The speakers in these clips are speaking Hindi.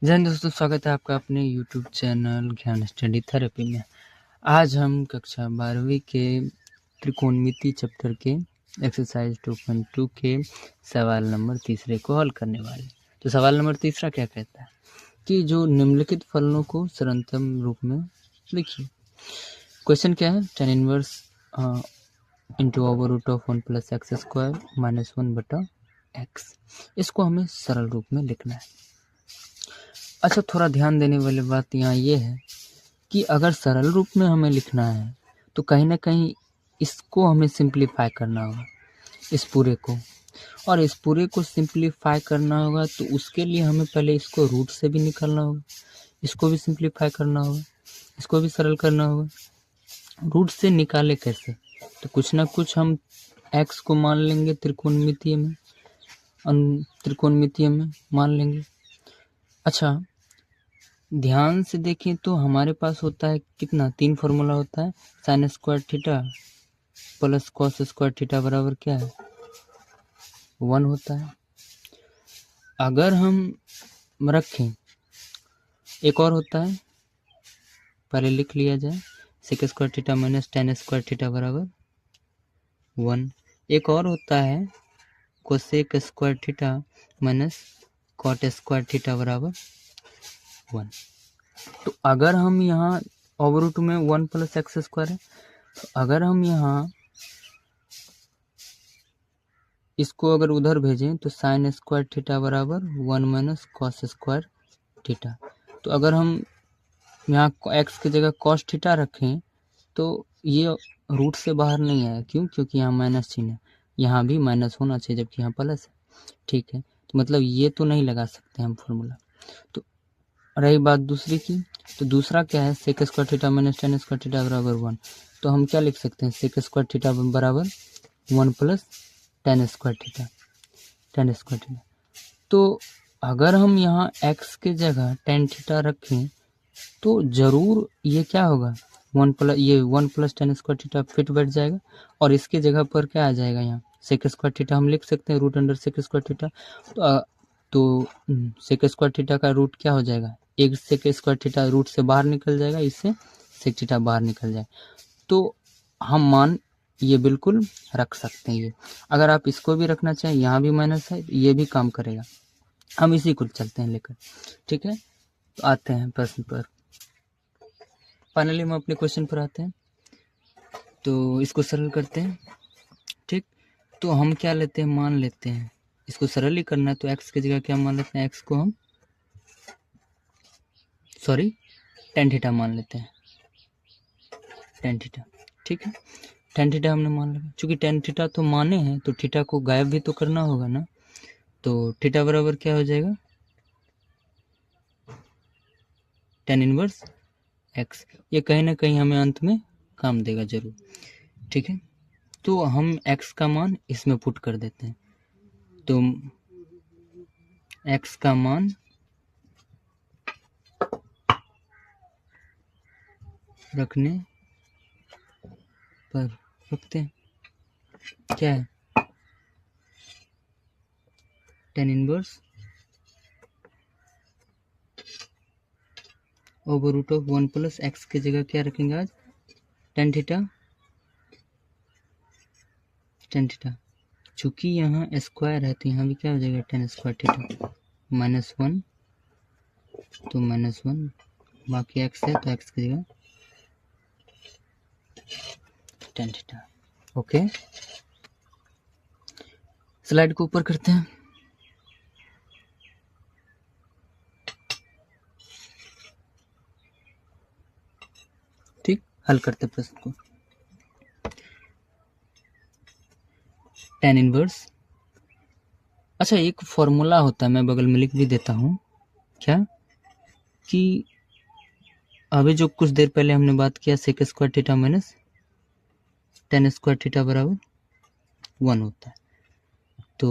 जय हिंद दोस्तों, स्वागत है आपका अपने यूट्यूब चैनल ज्ञान स्टडी थेरेपी में। आज हम कक्षा 12वीं के त्रिकोणमिति चैप्टर के एक्सरसाइज 2.2 के सवाल नंबर 3 को हल करने वाले। तो सवाल नंबर 3 क्या कहता है कि जो निम्नलिखित फलनों को सरलतम रूप में लिखिए। क्वेश्चन क्या है? tan inverse into over root of 1 + x² - 1/x। इसको हमें सरल रूप में लिखना है। अच्छा, थोड़ा ध्यान देने वाली बात यहाँ ये है कि अगर सरल रूप में हमें लिखना है तो कहीं ना कहीं इसको हमें सिंप्लीफाई करना होगा, इस पूरे को। और इस पूरे को सिंप्लीफाई करना होगा तो उसके लिए हमें पहले इसको रूट से भी निकालना होगा, इसको भी सिंप्लीफाई करना होगा, इसको भी सरल करना होगा। रूट से निकाले कैसे? तो कुछ ना कुछ हम x को मान लेंगे त्रिकोणमितीय में मान लेंगे। अच्छा, ध्यान से देखें तो हमारे पास होता है कितना? 3 फार्मूला होता है। Sine square theta plus cos square theta बराबर क्या है? 1 होता है। अगर हम रखें, एक और होता है, पहले लिख लिया जाए, sec square theta minus tan square theta बराबर 1। एक और होता है cosec square theta minus cot square theta बराबर 1। तो अगर हम यहाँ ओवर रूट में 1 + x² है, तो अगर हम यहाँ इसको अगर उधर भेजें तो साइन स्क्वायर थीटा बराबर 1 - कॉस स्क्वायर थीटा। तो अगर हम यहाँ x की जगह कॉस थीटा रखें तो ये रूट से बाहर नहीं आया। क्यों? क्योंकि यहाँ माइनस चिन्ह है, यहाँ भी माइनस होना चाहिए जबकि यहाँ प्लस है। ठीक है, तो मतलब ये तो नहीं लगा सकते हम फॉर्मूला। तो रही बात दूसरी की, तो दूसरा क्या है? Sec square theta minus tan square theta बराबर 1। तो हम क्या लिख सकते हैं? सेक स्क्वायर थीटा बराबर 1 + टेन स्क्वायर थीटा। तो अगर हम यहाँ x के जगह टेन थीटा रखें तो जरूर ये क्या होगा? 1 + टेन स्क्वायर थीटा फिट बैठ जाएगा और इसके जगह पर क्या आ जाएगा? यहाँ सेक स्क्वायर थीटा हम लिख सकते हैं, root under sec square theta. तो सेक स्क्वायर थीटा का रूट क्या हो जाएगा? एक सेक स्क्वायर थीटा रूट से बाहर निकल जाएगा, इससे सेक थीटा बाहर निकल जाएगा। तो हम मान ये बिल्कुल रख सकते हैं। ये अगर आप इसको भी रखना चाहें, यहाँ भी माइनस है, ये भी काम करेगा। हम इसी को चलते हैं लेकर। ठीक है, तो आते हैं प्रश्न पर। फाइनली हम अपने क्वेश्चन पर आते हैं, तो इसको सरल करते हैं। ठीक, तो हम क्या लेते हैं? मान लेते हैं, इसको सरल ही करना है तो x की जगह क्या मान लेते हैं? x को हम टेन थीटा मान लेते हैं, टेन थीटा। ठीक है, टेन थीटा हमने मान लिया। चूंकि टेन थीटा तो माने हैं तो थीटा को गायब भी तो करना होगा ना। तो थीटा बराबर क्या हो जाएगा? tan inverse x। ये कहीं ना कहीं हमें अंत में काम देगा जरूर। ठीक है, तो हम x का मान इसमें पुट कर देते हैं। तो x का मान रखने पर रखते हैं, क्या है? tan inverse over root of 1 + x की जगह क्या रखेंगे आज? tan theta. चूंकि यहाँ स्क्वायर है तो यहाँ भी क्या हो जाएगा? tan स्क्वायर थीटा -1, तो -1, बाकी x है तो x की जगह tan थीटा। ओके, स्लाइड को ऊपर करते हैं। ठीक, हल करते हैं प्रश्न को। tan इनवर्स, अच्छा एक फॉर्मूला होता है, मैं बगल में लिख भी देता हूँ, क्या कि अभी जो कुछ देर पहले हमने बात किया, sec square theta minus tan square theta बराबर 1 होता है। तो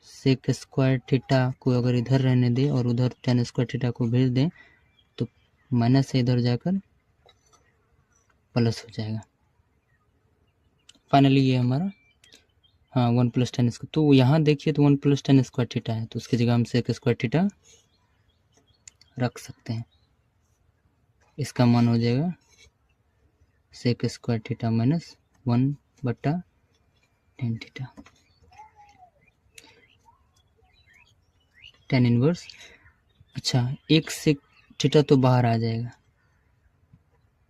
सेक स्क्वायर थीटा को अगर इधर रहने दें और उधर टेन स्क्वायर थीटा को भेज दें तो माइनस से इधर जाकर प्लस हो जाएगा। फाइनली ये हमारा 1 + टेन स्क्वायर। तो यहाँ देखिए तो 1 + टेन स्क्वायर थीटा है, तो उसकी जगह हम सेक स्क्वायर थीटा रख सकते हैं। इसका मान हो जाएगा sec square theta minus 1/tan theta. tan inverse, अच्छा एक सेक थीटा तो बाहर आ जाएगा,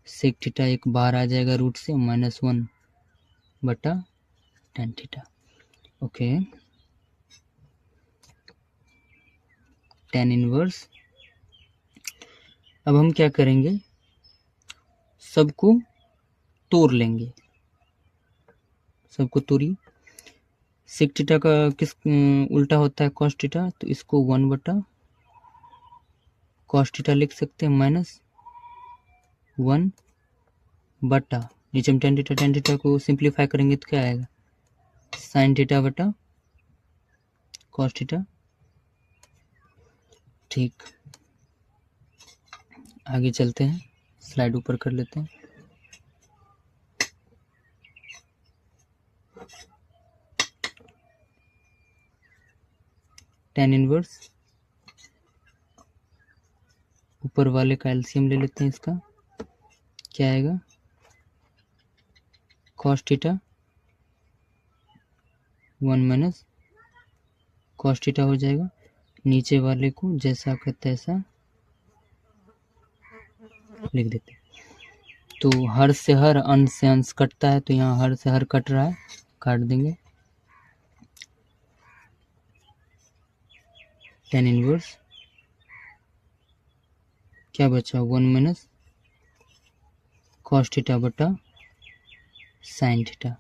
सेक थीटा एक बाहर आ जाएगा रूट से, -1/tan theta. Okay, tan inverse. अब हम क्या करेंगे, सबको तोड़ लेंगे, सबको तोड़िए। सेक थीटा का किस उल्टा होता है कॉस थीटा, तो इसको 1/cos थीटा लिख सकते हैं, -1/, नीचे में tan थीटा को सिंप्लीफाई करेंगे तो क्या आएगा, sin थीटा बटा cos थीटा। ठीक, आगे चलते हैं, स्लाइड ऊपर कर लेते हैं। tan इनवर्स, ऊपर वाले का एलसीएम ले लेते हैं, इसका क्या आएगा, cos थीटा 1 - cos थीटा हो जाएगा। नीचे वाले को जैसा का तैसा लिख देते हैं। तो हर से हर, अंश से अंश कटता है, तो यहाँ हर से हर कट रहा है, काट देंगे। tan इनवर्स क्या बचा, 1 - cos थीटा बटा sin थीटा।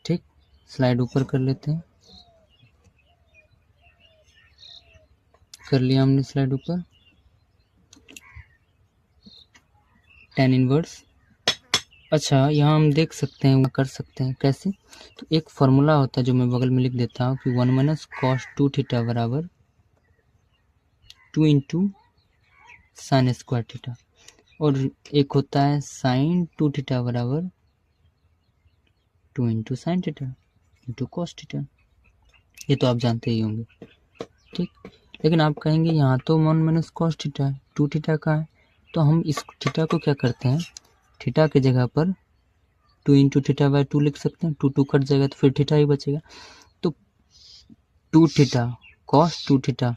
ठीक, स्लाइड ऊपर कर लेते हैं, कर लिया हमने स्लाइड ऊपर। tan इनवर्स, अच्छा यहाँ हम देख सकते हैं, कर सकते हैं कैसे, तो एक फॉर्मूला होता है जो मैं बगल में लिख देता हूँ कि 1 - cos 2 थीटा बराबर 2 × sin स्क्वायर थीटा, और एक होता है sin 2 थीटा बराबर 2 × sin थीटा × cos थीटा, ये तो आप जानते ही होंगे। ठीक, लेकिन आप कहेंगे यहाँ तो 1 - cos थीटा है, 2 थीटा का है, तो हम इस थीटा को क्या करते हैं, थीटा की जगह पर 2 × θ/2 लिख सकते हैं, 2 कट जाएगा तो फिर थीटा ही बचेगा, तो 2 थीटा cos 2 थीटा,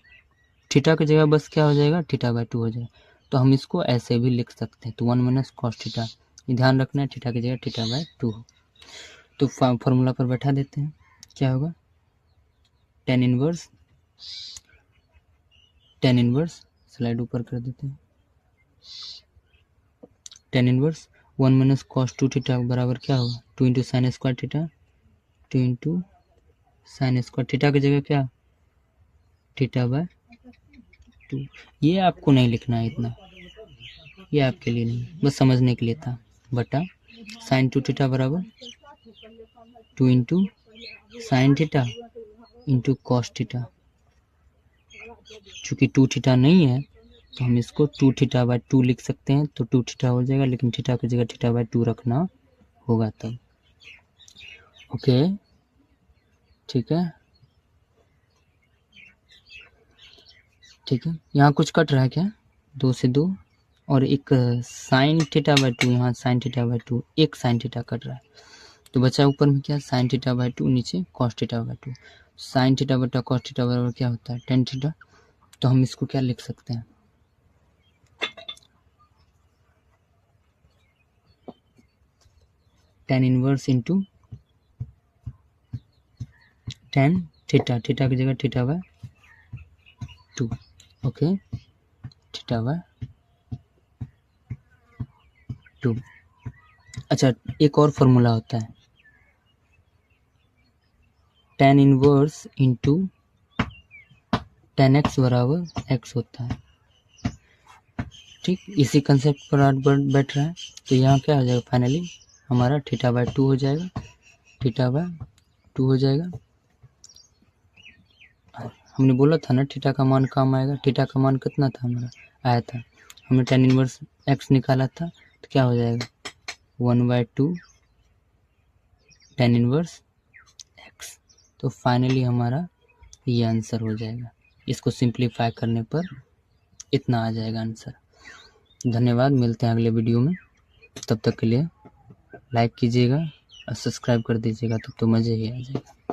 थीटा की जगह बस क्या हो जाएगा, θ/2 हो जाएगा, तो हम इसको ऐसे भी लिख सकते हैं, तो 1 - cos थीटा, ये ध्यान रखना है, थीटा की जगह θ/2 हो। तो फॉर्मूला पर बैठा देते हैं, क्या होगा, tan इनवर्स, स्लाइड ऊपर कर देते हैं, tan इनवर्स 1 - cos 2 थीटा बराबर क्या होगा, 2 × sin square theta, 2 × sin square theta की जगह क्या, θ/2। ये आपको नहीं लिखना है इतना, ये आपके लिए नहीं, बस समझने के लिए था, बटा sin 2 थीटा बराबर 2 × sin थीटा × cos थीटा। चूंकि 2 थीटा नहीं है तो हम इसको 2 θ/2 लिख सकते हैं, तो 2 थीटा हो जाएगा, लेकिन थीटा की जगह θ/2 रखना होगा तब। ओके, ठीक है, ठीक है, यहाँ कुछ कट रहा है क्या, 2 से 2, और एक sin θ/2, यहाँ sin θ/2, एक sin थीटा कट रहा है, तो बचा ऊपर में क्या, sin θ/2, नीचे cos θ/2, sin थीटा बटा cos थीटा बराबर क्या होता है, tan थीटा, तो हम इसको क्या लिख सकते हैं, tan inverse into tan theta, theta की जगह θ/2, ओके, θ/2। अच्छा, एक और फॉर्मूला होता है, tan inverse into tan x बराबर x होता है। ठीक, इसी कंसेप्ट पर आज बैठ रहा है, तो यहाँ क्या हो जाएगा, फाइनली हमारा θ/2 हो जाएगा, θ/2 हो जाएगा। हमने बोला था ना थीटा का मान कम आएगा, थीटा का मान कितना था हमारा, आया था, हमने tan इनवर्स x निकाला था, तो क्या हो जाएगा, 1/2 tan इनवर्स x, तो फाइनली हमारा ये आंसर हो जाएगा। इसको सिंप्लीफाई करने पर इतना आ जाएगा आंसर। धन्यवाद, मिलते हैं अगले वीडियो में। तब तक के लिए लाइक कीजिएगा और सब्सक्राइब कर दीजिएगा, तब तो मज़े ही आ जाएगा।